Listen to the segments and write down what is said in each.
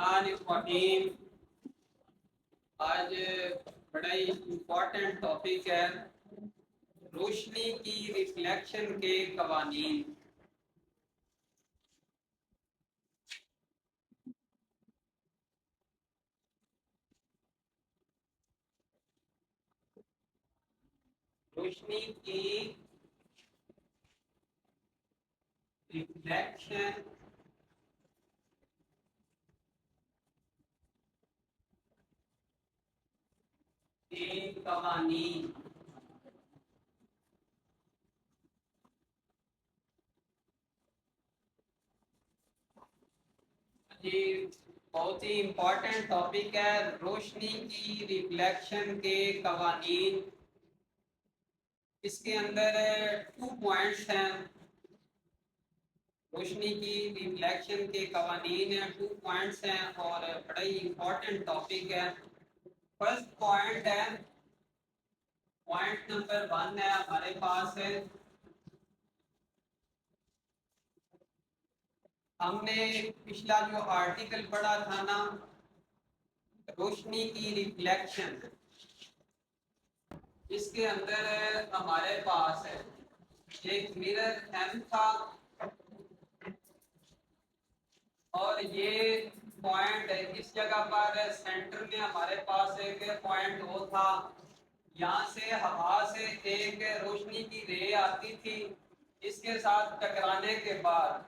बिस्मिल्लाहिर्रहमानिर्रहीम। आज बड़ा ही इम्पोर्टेंट टॉपिक है रोशनी की रिफ्लेक्शन के कवानीन। रोशनी की रिफ्लेक्शन के कवानीन। ये बहुत ही इम्पोर्टेंट टॉपिक है रोशनी की रिफ्लेक्शन के कवानीन। इसके अंदर 2 पॉइंट्स हैं। रोशनी की रिफ्लेक्शन के कवानीन है, 2 पॉइंट्स हैं और बड़ा ही इम्पोर्टेंट टॉपिक है। फर्स्ट पॉइंट है, पॉइंट नंबर 1 है हमारे पास है, हमने पिछला जो आर्टिकल पढ़ा था ना, रोशनी की रिफ्लेक्शन, इसके अंदर हमारे पास है एक मिरर एम था और ये पॉइंट इस जगह पर सेंटर में हमारे पास एक पॉइंट ओ था। यहाँ से हवा से एक रोशनी की रे आती थी, इसके साथ टकराने के बाद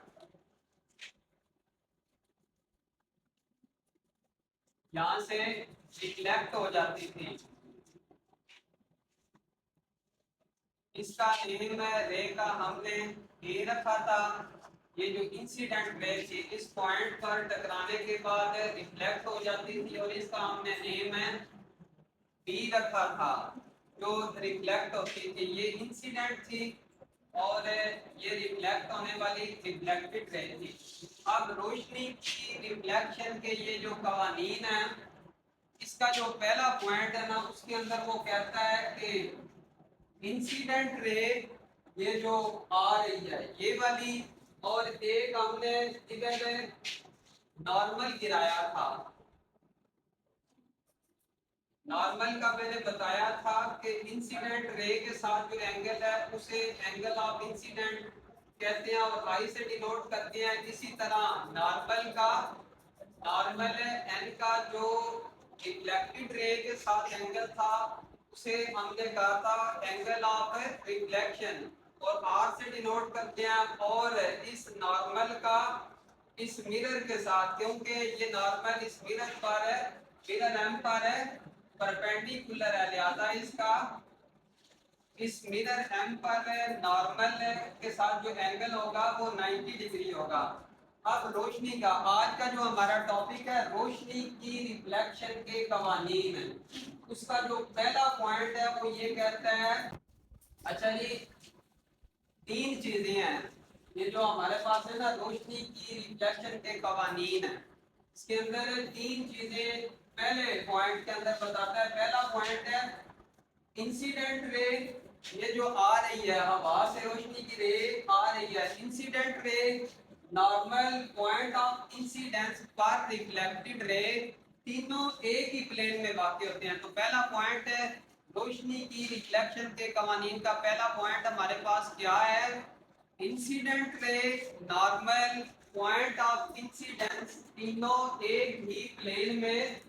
यहाँ से रिफ्लेक्ट हो जाती थी। इसका नेम रे का हमने ए रखा था। ये जो इंसिडेंट रे थी इस पॉइंट पर टकराने के बाद रिफ्लेक्ट हो जाती थी और इसका हमने नेम है बी रखा था। जो रिफ्लेक्ट होती थी ये इंसिडेंट थी और ये रिफ्लेक्ट होने वाली रिफ्लेक्टेड रे थी। अब रोशनी की रिफ्लेक्शन के ये जो कवानीन है, इसका जो पहला पॉइंट है ना, उसके अंदर वो कहता है कि इंसिडेंट रे ये जो आ रही है ये वाली, और एक हमने इधर नॉर्मल गिराया था। नॉर्मल का मैंने बताया था कि इंसिडेंट रे के साथ जो एंगल है उसे एंगल ऑफ इंसिडेंट कहते हैं और आई से डिनोट करते हैं। इसी तरह नॉर्मल का, नॉर्मल एन का जो रिफ्लेक्टेड रे के साथ एंगल था उसे हमने कहा था एंगल ऑफ रिफ्लेक्शन और आर से डिनोट करते हैं। और इस नॉर्मल का इस मिरर के साथ, क्योंकि ये नॉर्मल इस मिरर पर है, मिरर एम पर है, परपेंडिकुलर है, लिहाजा इसका इस मिरर एम पर नॉर्मल के साथ जो एंगल होगा वो 90 डिग्री होगा। अब रोशनी का आज का जो हमारा टॉपिक है रोशनी की रिफ्लेक्शन के कवानीन, उसका जो पहला पॉइंट है वो ये कहता है, अच्छा जी, 3 चीजें हैं ये जो हमारे पास है ना रोशनी की रिफ्लेक्शन के कवानीन है। इसके अंदर 3 चीजें पहले पॉइंट के अंदर बताता है। पहला पॉइंट है इंसिडेंट रे, ये जो आ रही है हवा से रोशनी की रे आ रही है, incident ray normal point of incidence पर रिफ्लेक्टेड रे, तीनों एक ही प्लेन में वाक़ होते हैं। तो पहला पॉइंट है रोशनी की रिफ्लेक्शन के कवानीन का पहला पॉइंट हमारे पास क्या है, incident ray normal point of incidence तीनों एक ही प्लेन में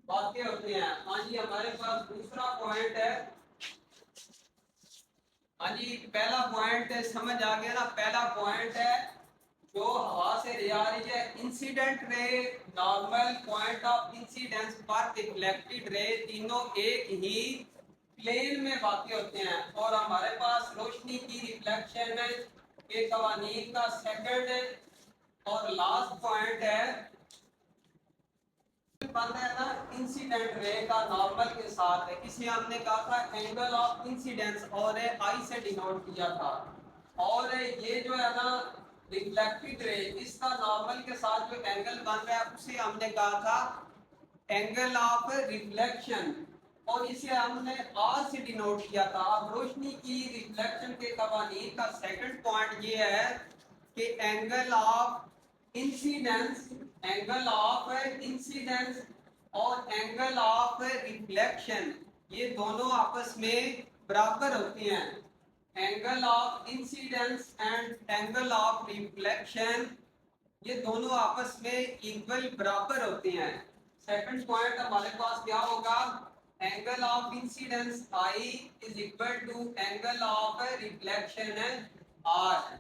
वाक़ होते हैं। हाँ जी, हमारे पास दूसरा पॉइंट है। हाँ जी, पहला पॉइंट समझ आ गया ना। पहला पॉइंट है जो हवा से रे आ रही है, incident ray normal point of incidence पर रिफ्लेक्टेड रे, तीनों एक ही प्लेन में वाक़ होते हैं। और हमारे पास रोशनी की रिफ्लेक्शन के कवानीन का सेकंड और लास्ट पॉइंट है है ना इंसिडेंट रे का नॉर्मल के साथ है। इसे हमने कहा था एंगल ऑफ इंसिडेंस और आई से डिनोट किया था। और ये जो है ना रिफ्लेक्टेड रे, इसका नॉर्मल के साथ जो एंगल बन रहा है उसे हमने कहा था एंगल ऑफ रिफ्लेक्शन और इसे हमने आर से डिनोट किया था। अब रोशनी की रिफ्लेक्शन के कवानीन का सेकंड पॉइंट ये है कि angle of incidence angle of incidence और एंगल ऑफ रिफ्लेक्शन ये दोनों आपस में बराबर होती हैं। Angle of incidence and angle of reflection ये दोनों आपस में इक्वल बराबर होती हैं। सेकंड पॉइंट हमारे पास क्या होगा, angle of incidence I is equal to angle of reflection are.